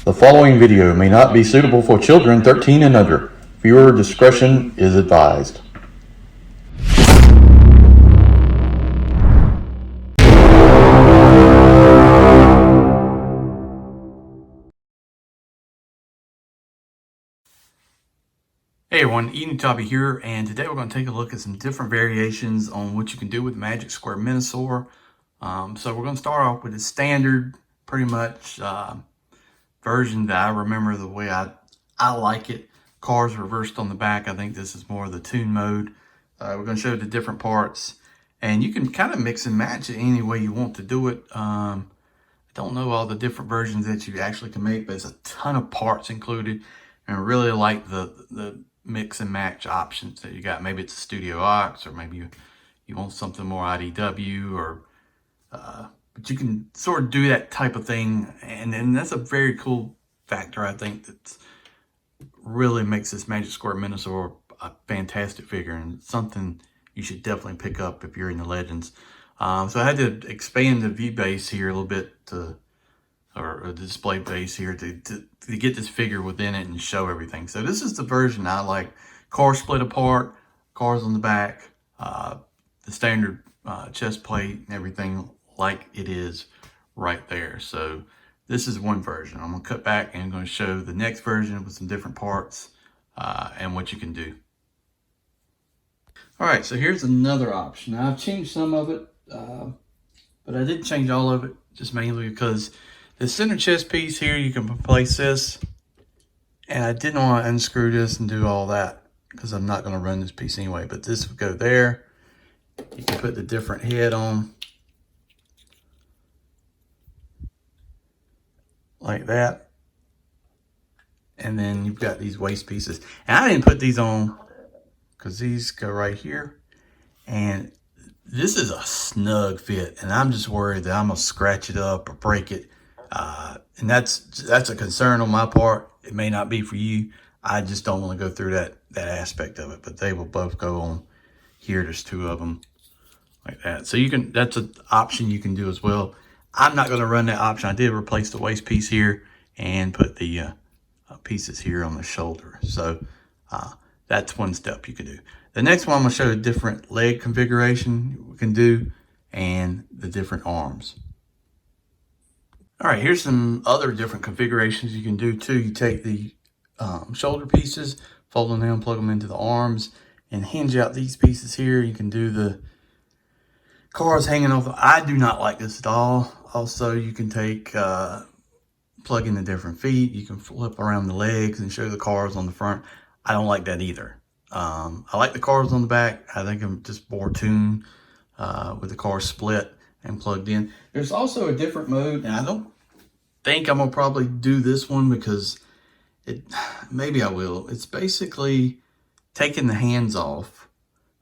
The following video may not be suitable for children 13 and under. Viewer discretion is advised. Hey everyone, Enewtabie here, and today we're going to take a look at some different variations on what you can do with Magic Square Menasor. So we're going to start off with the standard, pretty much version that I remember the way I like it. Cars reversed on the back. I think this is more of the tune mode. We're going to show the different parts, and you can kind of mix and match it any way you want to do it. I don't know all the different versions that you actually can make, but there's a ton of parts included, and I really like the mix and match options that you got. Maybe it's a Studio Ox, or maybe you want something more IDW, or but you can sort of do that type of thing, and that's a very cool factor, I think, that really makes this Magic Square Menasor a fantastic figure, and something you should definitely pick up if you're in the Legends. So I had to expand the view base here a little bit, or a display base here, to get this figure within it and show everything. So this is the version I like. Car split apart, cars on the back, the standard chest plate and everything like it is right there. So this is one version. I'm going to cut back and I'm going to show the next version with some different parts and what you can do. All right, so here's another option. Now, I've changed some of it, but I didn't change all of it, just mainly because the center chest piece here, you can replace this, and I didn't want to unscrew this and do all that because I'm not going to run this piece anyway, but this would go there. You can put the different head on like that, and then you've got these waist pieces, and I didn't put these on because these go right here, and this is a snug fit, and I'm just worried that I'm gonna scratch it up or break it, and that's a concern on my part. It may not be for you. I just don't want to go through that aspect of it, but they will both go on here. There's two of them like that, so you can, that's an option you can do as well. I'm not going to run that option. I did replace the waist piece here and put the pieces here on the shoulder, so that's one step you can do. The next one, I'm going to show a different leg configuration we can do and the different arms. All right, here's some other different configurations you can do too. You take the shoulder pieces, fold them down, plug them into the arms, and hinge out these pieces here. You can do the cars hanging off. I do not like this at all. Also, you can take, plug in the different feet. You can flip around the legs and show the cars on the front. I don't like that either. I like the cars on the back. I think I'm just more tuned with the car split and plugged in. There's also a different mode, and I don't think I'm gonna probably do this one because maybe I will. It's basically taking the hands off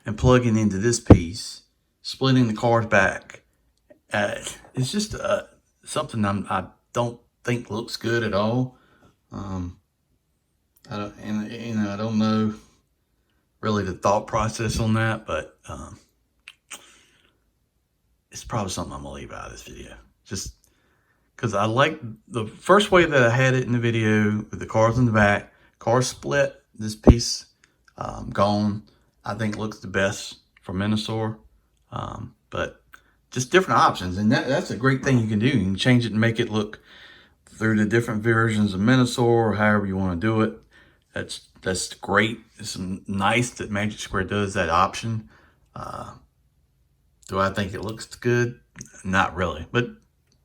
and plugging into this piece, splitting the cars back. It's just something I don't think looks good at all. I don't know really the thought process on that, but it's probably something I'm gonna leave out of this video, just because I like the first way that I had it in the video with the cars in the back, car split, this piece gone. I think looks the best for Menasor, but just different options, and that's a great thing you can do. You can change it and make it look through the different versions of Menasor, or however you want to do it. That's great. It's nice that Magic Square does that option. Do I think it looks good? Not really, but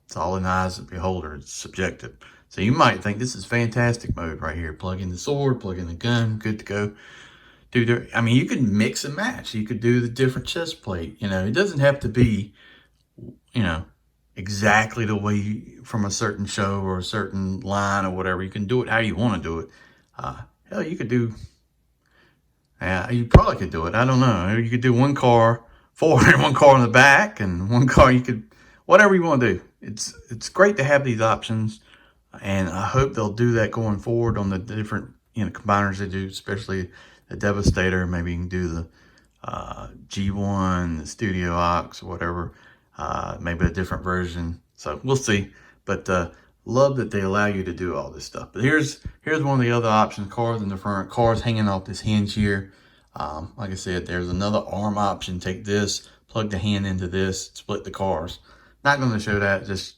it's all in the eyes of the beholder. It's subjective. So you might think this is fantastic mode right here. Plug in the sword, plug in the gun, good to go. I mean, you can mix and match. You could do the different chest plate. You know, it doesn't have to be, you know, exactly the way from a certain show or a certain line or whatever. You can do it how you want to do it. Hell, you could do, you probably could do it. I don't know. You could do one car forward and one car in the back, and one car, you could, whatever you want to do. It's great to have these options, and I hope they'll do that going forward on the different, combiners they do, especially the Devastator. Maybe you can do the G1, the Studio Ox, or whatever. Maybe a different version. So we'll see. But love that they allow you to do all this stuff. But here's one of the other options. Cars in the front, cars hanging off this hinge here. Like I said, there's another arm option. Take this, plug the hand into this, split the cars. Not going to show that, just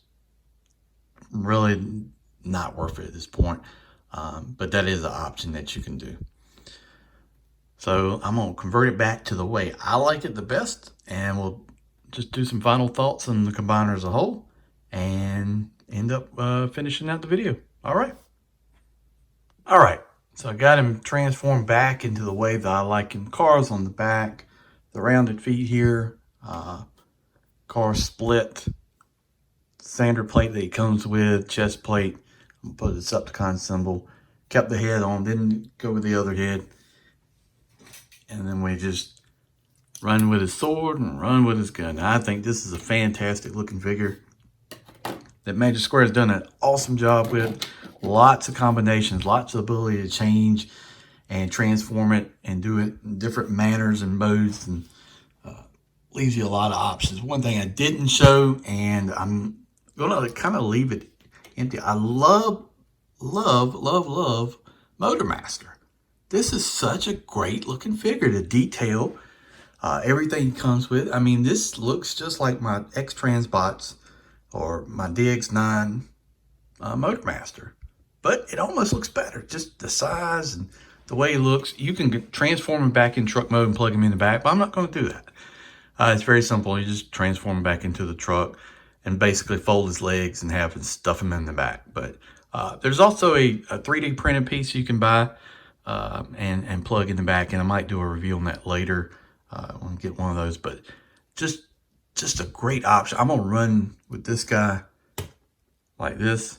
really not worth it at this point. But that is an option that you can do. So I'm going to convert it back to the way I like it the best, and we'll just do some final thoughts on the combiner as a whole and end up finishing out the video. All right. So I got him transformed back into the way that I like him. Cars on the back, the rounded feet here, car split, sander plate that he comes with, chest plate, put the Decepticon symbol, kept the head on, didn't go with the other head. And then we just run with his sword and run with his gun. Now, I think this is a fantastic looking figure that Magic Square has done an awesome job with. Lots of combinations, lots of ability to change and transform it and do it in different manners and modes, and leaves you a lot of options. One thing I didn't show, and I'm gonna kind of leave it empty. I love Motormaster. This is such a great looking figure. The detail, everything comes with. I mean, this looks just like my X-Transbots or my DX9 Motormaster, but it almost looks better. Just the size and the way it looks. You can transform him back in truck mode and plug him in the back, but I'm not going to do that. It's very simple. You just transform him back into the truck and basically fold his legs and have stuff him in the back. But there's also a 3D printed piece you can buy and plug in the back, and I might do a review on that later. I'll get one of those, but just a great option. I'm gonna run with this guy like this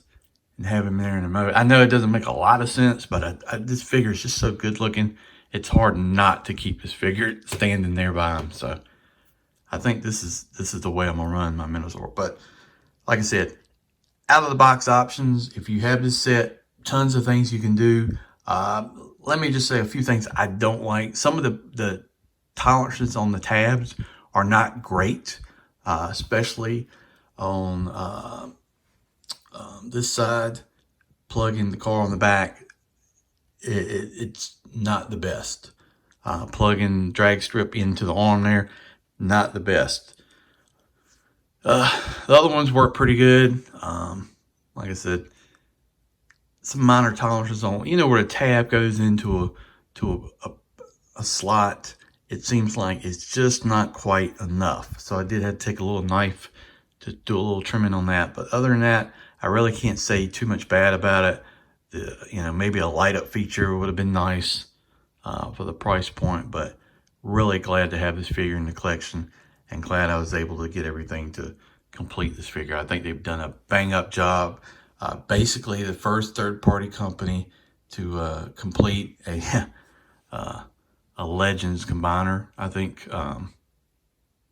and have him there in the mode. I know it doesn't make a lot of sense, but this figure is just so good looking. It's hard not to keep this figure standing there by him. So I think this is the way I'm gonna run my Menasor. But like I said, out of the box options, if you have this set, tons of things you can do. Let me just say a few things I don't like. Some of the tolerances on the tabs are not great, especially on this side. Plugging the car on the back, it's not the best. Plugging drag strip into the arm there, not the best. The other ones work pretty good. Like I said, some minor tolerances on, where the tab goes into a slot. It seems like it's just not quite enough. So I did have to take a little knife to do a little trimming on that. But other than that, I really can't say too much bad about it. Maybe a light up feature would have been nice for the price point, but really glad to have this figure in the collection and glad I was able to get everything to complete this figure. I think they've done a bang up job. Basically the first third-party company to complete a Legends combiner, I think,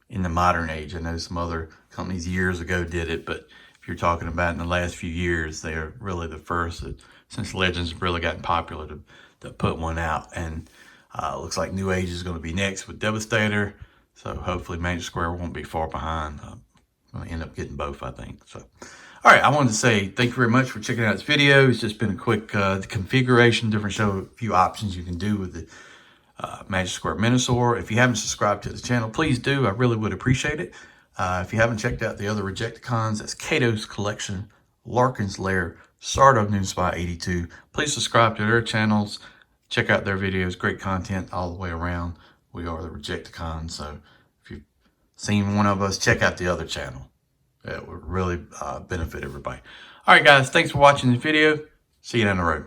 in the modern age. I know some other companies years ago did it, but if you're talking about in the last few years, they're really the first since Legends have really gotten popular to put one out. And looks like New Age is going to be next with Devastator, so hopefully Magic Square won't be far behind. I'm going to end up getting both, I think. So, all right, I wanted to say thank you very much for checking out this video. It's just been a quick configuration, show a few options you can do with the Magic Square Menasor. If you haven't subscribed to the channel, please do. I really would appreciate it. If you haven't checked out the other Rejecticons, that's Kato's Collection, Larkin's Lair, Sardo Noonspot 82. Please subscribe to their channels. Check out their videos. Great content all the way around. We are the Rejecticons. So if you've seen one of us, check out the other channel. It would really benefit everybody. All right, guys. Thanks for watching this video. See you down the road.